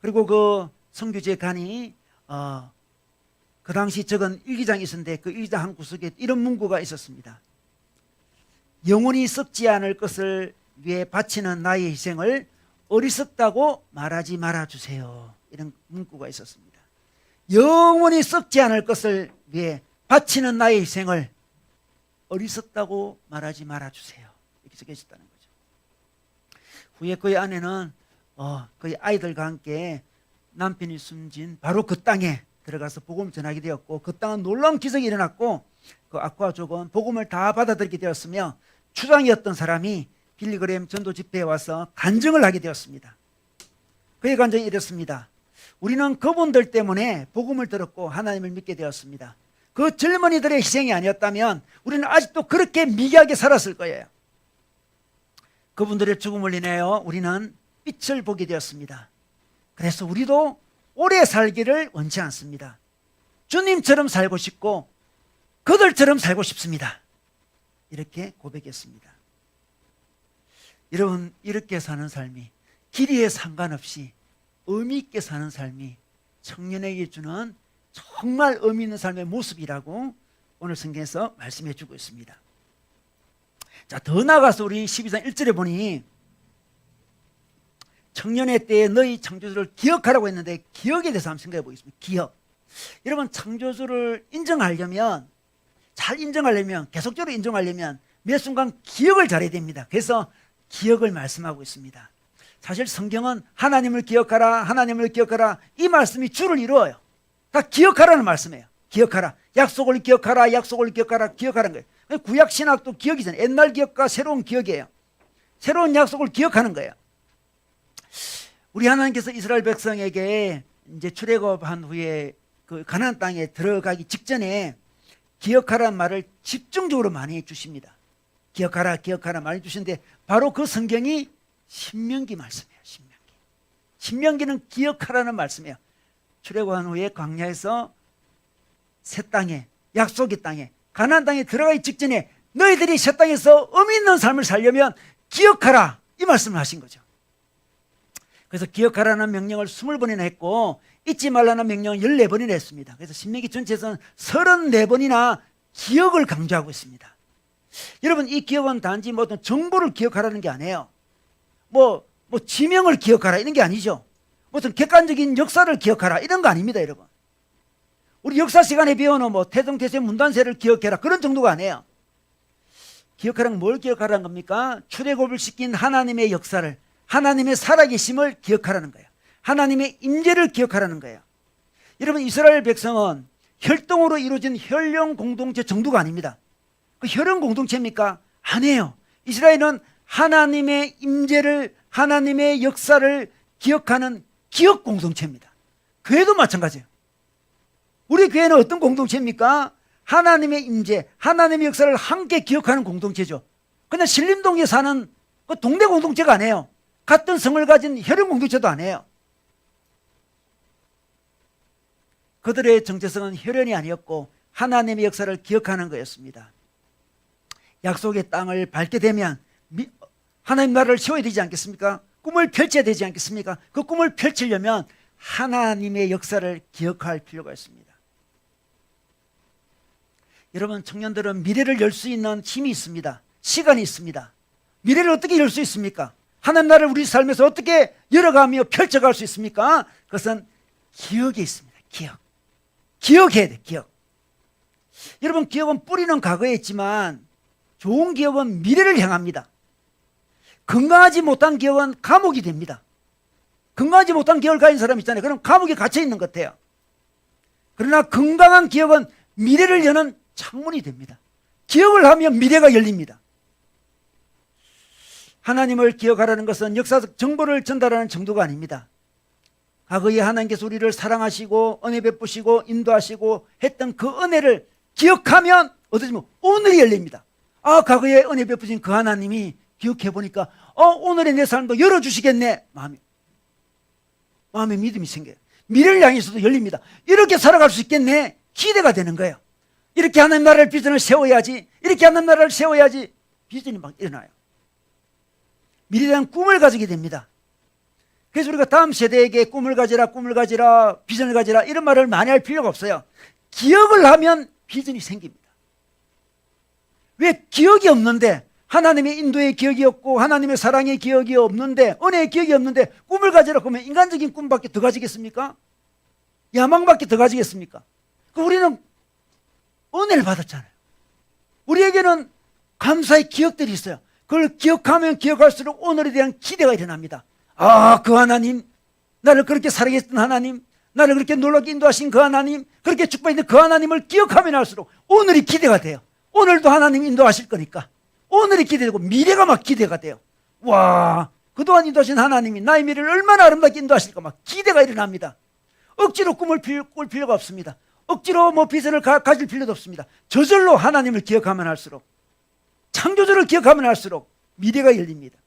그리고 그 선교지에 가니 그 당시 적은 일기장이 있었는데 그 일기장 한 구석에 이런 문구가 있었습니다. 영원히 썩지 않을 것을 위해 바치는 나의 희생을 어리석다고 말하지 말아주세요. 이런 문구가 있었습니다. 영원히 썩지 않을 것을 위해 바치는 나의 희생을 어리석다고 말하지 말아주세요. 이렇게 적혀 있었다는 거죠. 후에 그의 아내는 그의 아이들과 함께 남편이 숨진 바로 그 땅에 들어가서 복음을 전하게 되었고, 그 땅은 놀라운 기적이 일어났고, 그 아쿠아족은 복음을 다 받아들이게 되었으며 추장이었던 사람이 빌리그램 전도 집회에 와서 간증을 하게 되었습니다. 그의 간증이 이렇습니다. 우리는 그분들 때문에 복음을 들었고 하나님을 믿게 되었습니다. 그 젊은이들의 희생이 아니었다면 우리는 아직도 그렇게 미개하게 살았을 거예요. 그분들의 죽음을 인하여 우리는 빛을 보게 되었습니다. 그래서 우리도 오래 살기를 원치 않습니다. 주님처럼 살고 싶고 그들처럼 살고 싶습니다. 이렇게 고백했습니다. 여러분, 이렇게 사는 삶이, 길이에 상관없이 의미 있게 사는 삶이 청년에게 주는 정말 의미 있는 삶의 모습이라고 오늘 성경에서 말씀해 주고 있습니다. 자, 더 나아가서 우리 12장 1절에 보니 청년의 때에 너희 창조주를 기억하라고 했는데, 기억에 대해서 한번 생각해 보겠습니다. 기억. 여러분, 창조주를 인정하려면, 잘 인정하려면, 계속적으로 인정하려면 매 순간 기억을 잘해야 됩니다. 그래서 기억을 말씀하고 있습니다. 사실 성경은 하나님을 기억하라, 하나님을 기억하라, 이 말씀이 주를 이루어요. 다 기억하라는 말씀이에요. 기억하라. 약속을 기억하라, 약속을 기억하라, 기억하라는 거예요. 구약 신학도 기억이잖아요. 옛날 기억과 새로운 기억이에요. 새로운 약속을 기억하는 거예요. 우리 하나님께서 이스라엘 백성에게 이제 출애굽한 후에 그 가나안 땅에 들어가기 직전에 기억하라는 말을 집중적으로 많이 해주십니다. 기억하라, 기억하라 많이 주시는데, 바로 그 성경이 신명기 말씀이에요. 신명기는 기억하라는 말씀이에요. 출애굽한 후에 광야에서 새 땅에, 약속의 땅에, 가나안 땅에 들어가기 직전에 너희들이 새 땅에서 의미 있는 삶을 살려면 기억하라, 이 말씀을 하신 거죠. 그래서 기억하라는 명령을 20번이나 했고 잊지 말라는 명령을 14번이나 했습니다. 그래서 신명기 전체에서는 34번이나 기억을 강조하고 있습니다. 여러분, 이 기억은 단지 뭐 어떤 정보를 기억하라는 게 아니에요. 뭐 지명을 기억하라 이런 게 아니죠. 어떤 객관적인 역사를 기억하라 이런 거 아닙니다, 여러분. 우리 역사 시간에 배우는 뭐 태동태세 문단세를 기억해라 그런 정도가 아니에요. 기억하라는 뭘 기억하라는 겁니까? 출애굽을 시킨 하나님의 역사를, 하나님의 살아계심을 기억하라는 거예요. 하나님의 임재를 기억하라는 거예요. 여러분, 이스라엘 백성은 혈통으로 이루어진 혈령 공동체 정도가 아닙니다. 그 혈연 공동체입니까? 아니에요. 이스라엘은 하나님의 임재를, 하나님의 역사를 기억하는 기억 공동체입니다. 교회도 마찬가지예요. 우리 교회는 어떤 공동체입니까? 하나님의 임재, 하나님의 역사를 함께 기억하는 공동체죠. 그냥 신림동에 사는 그 동네 공동체가 아니에요. 같은 성을 가진 혈연 공동체도 아니에요. 그들의 정체성은 혈연이 아니었고 하나님의 역사를 기억하는 거였습니다. 약속의 땅을 밟게 되면 하나님 나라를 세워야 되지 않겠습니까? 꿈을 펼쳐야 되지 않겠습니까? 그 꿈을 펼치려면 하나님의 역사를 기억할 필요가 있습니다. 여러분, 청년들은 미래를 열 수 있는 힘이 있습니다. 시간이 있습니다. 미래를 어떻게 열 수 있습니까? 하나님 나라를 우리 삶에서 어떻게 열어가며 펼쳐갈 수 있습니까? 그것은 기억에 있습니다. 기억해야 돼, 기억. 여러분, 기억은 뿌리는 과거에 있지만 좋은 기억은 미래를 향합니다. 건강하지 못한 기억은 감옥이 됩니다. 건강하지 못한 기억을 가진 사람 있잖아요. 그럼 감옥에 갇혀 있는 것 같아요. 그러나 건강한 기억은 미래를 여는 창문이 됩니다. 기억을 하면 미래가 열립니다. 하나님을 기억하라는 것은 역사적 정보를 전달하는 정도가 아닙니다. 과거에 하나님께서 우리를 사랑하시고 은혜 베푸시고 인도하시고 했던 그 은혜를 기억하면 어떠시면 오늘이 열립니다. 아, 과거에 은혜 베푸신 그 하나님이 기억해보니까 오늘의 내 삶도 열어주시겠네. 마음에 믿음이 생겨요. 미래를 향해서도 열립니다. 이렇게 살아갈 수 있겠네. 기대가 되는 거예요. 이렇게 하나님 나라를 비전을 세워야지, 이렇게 하나님 나라를 세워야지, 비전이 막 일어나요. 미래에 대한 꿈을 가지게 됩니다. 그래서 우리가 다음 세대에게 꿈을 가지라, 비전을 가지라 이런 말을 많이 할 필요가 없어요. 기억을 하면 비전이 생깁니다. 왜? 기억이 없는데, 하나님의 인도의 기억이 없고 하나님의 사랑의 기억이 없는데, 은혜의 기억이 없는데 꿈을 가지라 그러면 인간적인 꿈밖에 더 가지겠습니까? 야망밖에 더 가지겠습니까? 우리는 은혜를 받았잖아요. 우리에게는 감사의 기억들이 있어요. 그걸 기억하면 기억할수록 오늘에 대한 기대가 일어납니다. 아, 그 하나님, 나를 그렇게 사랑했던 하나님, 나를 그렇게 놀랍게 인도하신 그 하나님, 그렇게 축복했던 그 하나님을 기억하면 할수록 오늘이 기대가 돼요. 오늘도 하나님 인도하실 거니까 오늘이 기대되고 미래가 막 기대가 돼요. 와, 그동안 인도하신 하나님이 나의 미래를 얼마나 아름답게 인도하실까 막 기대가 일어납니다. 억지로 꿈을 꿀 필요가 없습니다. 억지로 비전을 가질 필요도 없습니다. 저절로 하나님을 기억하면 할수록, 창조주를 기억하면 할수록 미래가 열립니다.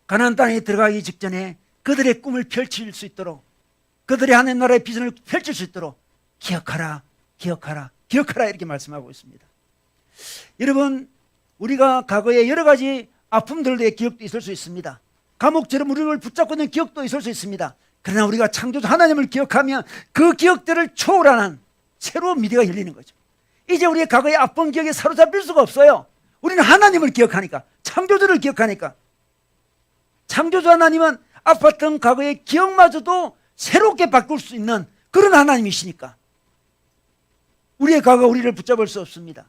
가나안 땅에 들어가기 직전에 그들의 꿈을 펼칠 수 있도록, 그들의 하나님 나라의 비전을 펼칠 수 있도록 기억하라, 기억하라, 기억하라 이렇게 말씀하고 있습니다. 여러분, 우리가 과거에 여러 가지 아픔들의 기억도 있을 수 있습니다. 감옥처럼 우리를 붙잡고 있는 기억도 있을 수 있습니다. 그러나 우리가 창조주 하나님을 기억하면 그 기억들을 초월하는 새로운 미래가 열리는 거죠. 이제 우리의 과거의 아픈 기억에 사로잡힐 수가 없어요. 우리는 하나님을 기억하니까, 창조주를 기억하니까. 창조주 하나님은 아팠던 과거의 기억마저도 새롭게 바꿀 수 있는 그런 하나님이시니까 우리의 과거가 우리를 붙잡을 수 없습니다.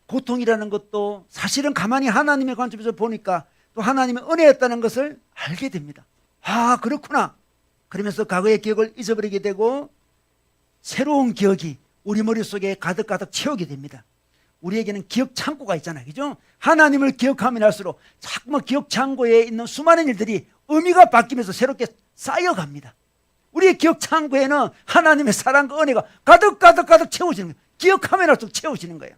고통이라는 것도 사실은 가만히 하나님의 관점에서 보니까 또 하나님의 은혜였다는 것을 알게 됩니다. 아, 그렇구나. 그러면서 과거의 기억을 잊어버리게 되고 새로운 기억이 우리 머릿속에 가득가득 채우게 됩니다. 우리에게는 기억 창고가 있잖아요. 그죠? 하나님을 기억하면 할수록 자꾸만 기억 창고에 있는 수많은 일들이 의미가 바뀌면서 새롭게 쌓여갑니다. 우리의 기억 창고에는 하나님의 사랑과 은혜가 가득 채워지는 거예요. 기억하면 할수록 채워지는 거예요.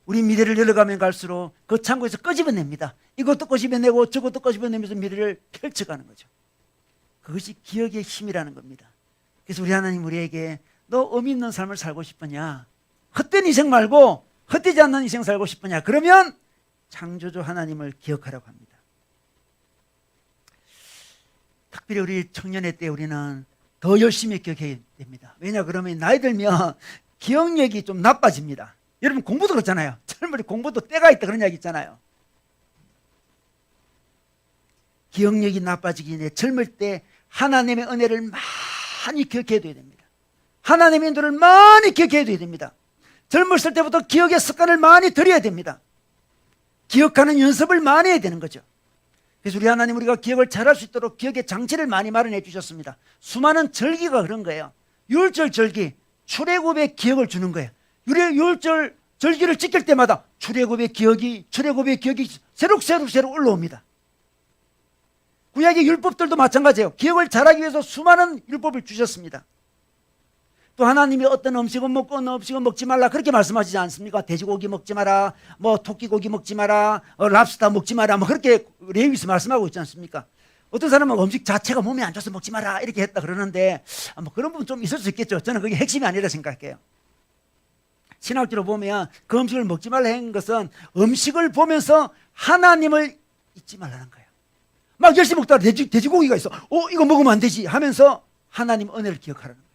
우리 미래를 열어가면 갈수록 그 창고에서 끄집어냅니다. 이것도 끄집어내고 저것도 끄집어내면서 미래를 펼쳐가는 거죠. 그것이 기억의 힘이라는 겁니다. 그래서 우리 하나님 우리에게 너 의미 있는 삶을 살고 싶으냐? 헛된 인생 말고 헛되지 않는 인생 살고 싶으냐? 그러면 창조주 하나님을 기억하라고 합니다. 특별히 우리 청년의 때 우리는 더 열심히 기억해야 됩니다. 왜냐 그러면 나이 들면 기억력이 좀 나빠집니다. 여러분 공부도 그렇잖아요. 젊은이 공부도 때가 있다 그런 이야기 있잖아요. 기억력이 나빠지기 전에 젊을 때 하나님의 은혜를 많이 기억해야 됩니다. 하나님의 인도를 많이 기억해야 됩니다. 젊었을 때부터 기억의 습관을 많이 들여야 됩니다. 기억하는 연습을 많이 해야 되는 거죠. 그래서 우리 하나님 우리가 기억을 잘할 수 있도록 기억의 장치를 많이 마련해 주셨습니다. 수많은 절기가 그런 거예요. 율절 절기, 출애굽의 기억을 주는 거예요. 율절 절기를 지킬 때마다 출애굽의 기억이 새록새록 올라옵니다. 구약의 율법들도 마찬가지예요. 기억을 잘하기 위해서 수많은 율법을 주셨습니다. 또 하나님이 어떤 음식은 먹고 어떤 음식은 먹지 말라 그렇게 말씀하시지 않습니까? 돼지고기 먹지 마라, 뭐 토끼고기 먹지 마라, 랍스터 먹지 마라, 뭐 그렇게 레위기서 말씀하고 있지 않습니까? 어떤 사람은 음식 자체가 몸에 안 좋아서 먹지 마라 이렇게 했다 그러는데 뭐 그런 부분 좀 있을 수 있겠죠. 저는 그게 핵심이 아니라 생각해요. 신학적으로 보면 그 음식을 먹지 말라 한 것은 음식을 보면서 하나님을 잊지 말라는 거예요. 막 열심히 먹다가 돼지고기가 있어. 이거 먹으면 안 되지 하면서 하나님 은혜를 기억하라는 거예요.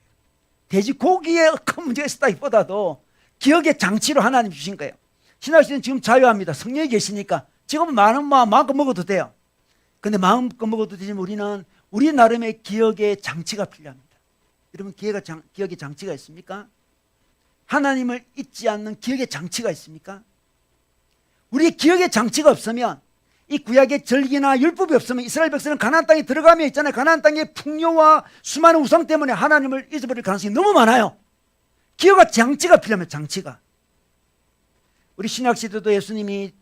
돼지고기에 큰 문제가 있다기보다도 기억의 장치로 하나님 주신 거예요. 신학생은 지금 자유합니다. 성령이 계시니까 지금은 마음껏 먹어도 돼요. 근데 마음껏 먹어도 되지만 우리는 우리 나름의 기억의 장치가 필요합니다. 여러분 기억의 장치가 있습니까? 하나님을 잊지 않는 기억의 장치가 있습니까? 우리 기억의 장치가 없으면 이 구약의 절기나 율법이 없으면 이스라엘 백성은 가나안 땅에 들어가면 있잖아요. 가나안 땅의 풍요와 수많은 우상 때문에 하나님을 잊어버릴 가능성이 너무 많아요. 기억의 장치가 필요합니다. 장치가. 우리 신약 시대도 예수님이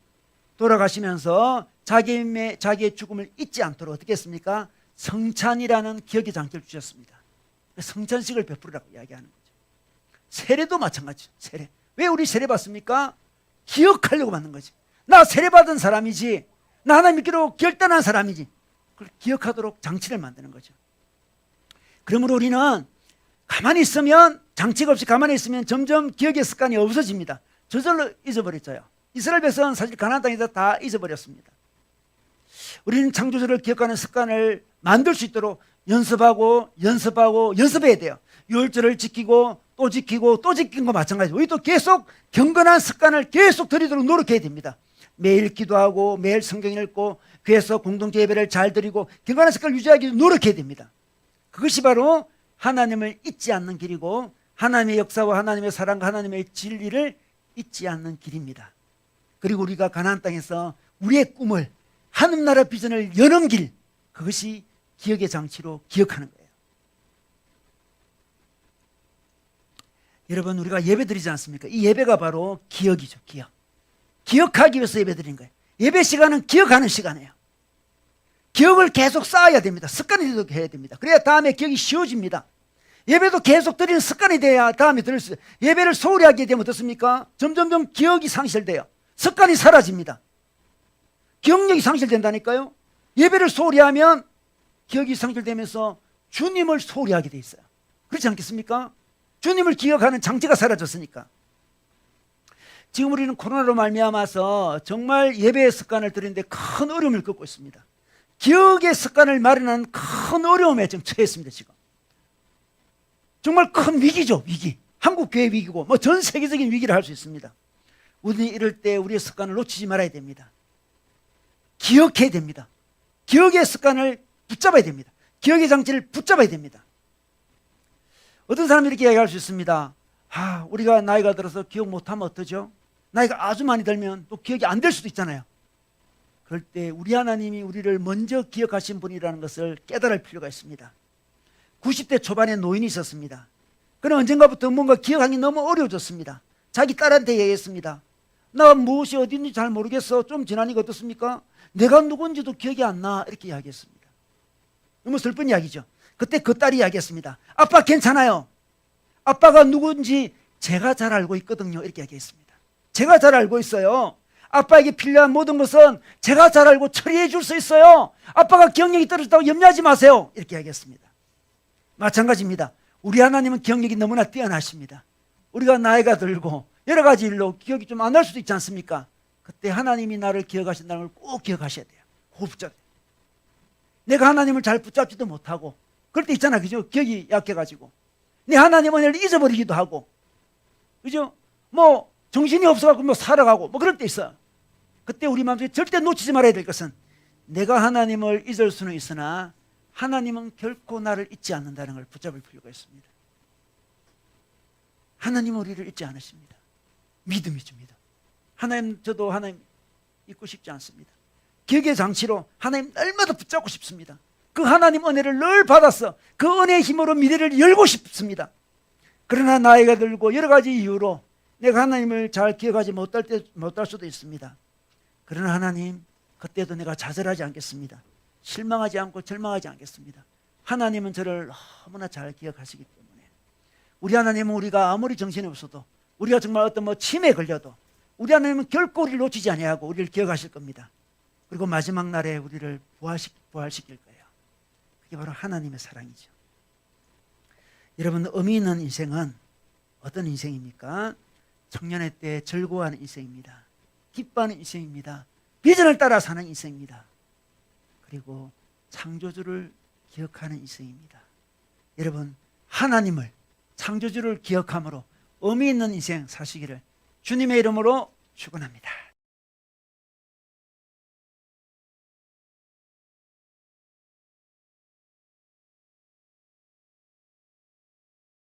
돌아가시면서 자기의 죽음을 잊지 않도록 어떻게 했습니까? 성찬이라는 기억의 장치를 주셨습니다. 성찬식을 베풀으라고 이야기하는 거죠. 세례도 마찬가지죠. 세례. 왜 우리 세례 받습니까? 기억하려고 받는 거지. 나 세례 받은 사람이지. 나 하나님 믿기로 결단한 사람이지. 그걸 기억하도록 장치를 만드는 거죠. 그러므로 우리는 가만히 있으면 장치가 없이 가만히 있으면 점점 기억의 습관이 없어집니다. 저절로 잊어버렸어요. 이스라엘 백성은 사실 가나안 땅에서 다 잊어버렸습니다. 우리는 창조주를 기억하는 습관을 만들 수 있도록 연습해야 돼요. 율절을 지키고 또 지키고 또 지킨 거 마찬가지예요. 우리도 계속 경건한 습관을 계속 들이도록 노력해야 됩니다. 매일 기도하고 매일 성경 읽고 교회에서 공동체 예배를 잘 드리고 경건한 습관을 유지하기 위해 노력해야 됩니다. 그것이 바로 하나님을 잊지 않는 길이고 하나님의 역사와 하나님의 사랑과 하나님의 진리를 잊지 않는 길입니다. 그리고 우리가 가나안 땅에서 우리의 꿈을 하늘나라 비전을 여는 길, 그것이 기억의 장치로 기억하는 거예요. 여러분 우리가 예배 드리지 않습니까? 이 예배가 바로 기억이죠. 기억하기 위해서 예배 드리는 거예요. 예배 시간은 기억하는 시간이에요. 기억을 계속 쌓아야 됩니다. 습관이 되도록 해야 됩니다. 그래야 다음에 기억이 쉬워집니다. 예배도 계속 드리는 습관이 돼야 다음에 드릴 수 있어요. 예배를 소홀히 하게 되면 어떻습니까? 점점점 기억이 상실돼요. 습관이 사라집니다. 기억력이 상실된다니까요. 예배를 소홀히 하면 기억이 상실되면서 주님을 소홀히 하게 돼 있어요. 그렇지 않겠습니까? 주님을 기억하는 장치가 사라졌으니까. 지금 우리는 코로나로 말미암아서 정말 예배의 습관을 들이는데 큰 어려움을 겪고 있습니다. 기억의 습관을 마련하는 큰 어려움에 지금 처했습니다. 지금 정말 큰 위기죠. 위기. 한국 교회 위기고 뭐 전 세계적인 위기를 할 수 있습니다. 우리는 이럴 때 우리의 습관을 놓치지 말아야 됩니다. 기억해야 됩니다. 기억의 습관을 붙잡아야 됩니다. 기억의 장치를 붙잡아야 됩니다. 어떤 사람이 이렇게 이야기할 수 있습니다. 우리가 나이가 들어서 기억 못하면 어떠죠? 나이가 아주 많이 들면 또 기억이 안 될 수도 있잖아요. 그럴 때 우리 하나님이 우리를 먼저 기억하신 분이라는 것을 깨달을 필요가 있습니다. 90대 초반에 노인이 있었습니다. 그는 언젠가부터 뭔가 기억하기 너무 어려워졌습니다. 자기 딸한테 얘기했습니다. 나 무엇이 어딘지 잘 모르겠어. 좀 지나니까 어떻습니까? 내가 누군지도 기억이 안 나. 이렇게 이야기했습니다. 너무 슬픈 이야기죠. 그때 그 딸이 이야기했습니다. 아빠 괜찮아요. 아빠가 누군지 제가 잘 알고 있거든요. 이렇게 이야기했습니다. 제가 잘 알고 있어요. 아빠에게 필요한 모든 것은 제가 잘 알고 처리해 줄 수 있어요. 아빠가 기억력이 떨어졌다고 염려하지 마세요. 이렇게 이야기했습니다. 마찬가지입니다. 우리 하나님은 기억력이 너무나 뛰어나십니다. 우리가 나이가 들고 여러 가지 일로 기억이 좀 안 날 수도 있지 않습니까? 그때 하나님이 나를 기억하신다는 걸 꼭 기억하셔야 돼요. 꼭 붙잡아야 돼요. 내가 하나님을 잘 붙잡지도 못하고 그럴 때 있잖아. 그죠? 기억이 약해가지고 내 하나님 은혜를 잊어버리기도 하고, 그죠? 뭐 정신이 없어가지고 뭐 살아가고 뭐 그럴 때 있어요. 그때 우리 마음속에 절대 놓치지 말아야 될 것은 내가 하나님을 잊을 수는 있으나 하나님은 결코 나를 잊지 않는다는 걸 붙잡을 필요가 있습니다. 하나님은 우리를 잊지 않으십니다. 믿음이죠, 믿음. 하나님, 저도 하나님 잊고 싶지 않습니다. 기억의 장치로 하나님 날마다 붙잡고 싶습니다. 그 하나님 은혜를 늘 받아서 그 은혜의 힘으로 미래를 열고 싶습니다. 그러나 나이가 들고 여러 가지 이유로 내가 하나님을 잘 기억하지 못할 수도 있습니다. 그러나 하나님, 그때도 내가 좌절하지 않겠습니다. 실망하지 않고 절망하지 않겠습니다. 하나님은 저를 너무나 잘 기억하시기 때문에 우리 하나님은 우리가 아무리 정신이 없어도 우리가 정말 어떤 뭐 치매에 걸려도 우리 하나님은 결코 우리를 놓치지 아니하고 우리를 기억하실 겁니다. 그리고 마지막 날에 우리를 부활시킬 거예요. 그게 바로 하나님의 사랑이죠. 여러분, 의미 있는 인생은 어떤 인생입니까? 청년의 때 즐거워하는 인생입니다. 기뻐하는 인생입니다. 비전을 따라 사는 인생입니다. 그리고 창조주를 기억하는 인생입니다. 여러분, 하나님을, 창조주를 기억함으로 의미 있는 인생 사시기를 주님의 이름으로 축원합니다.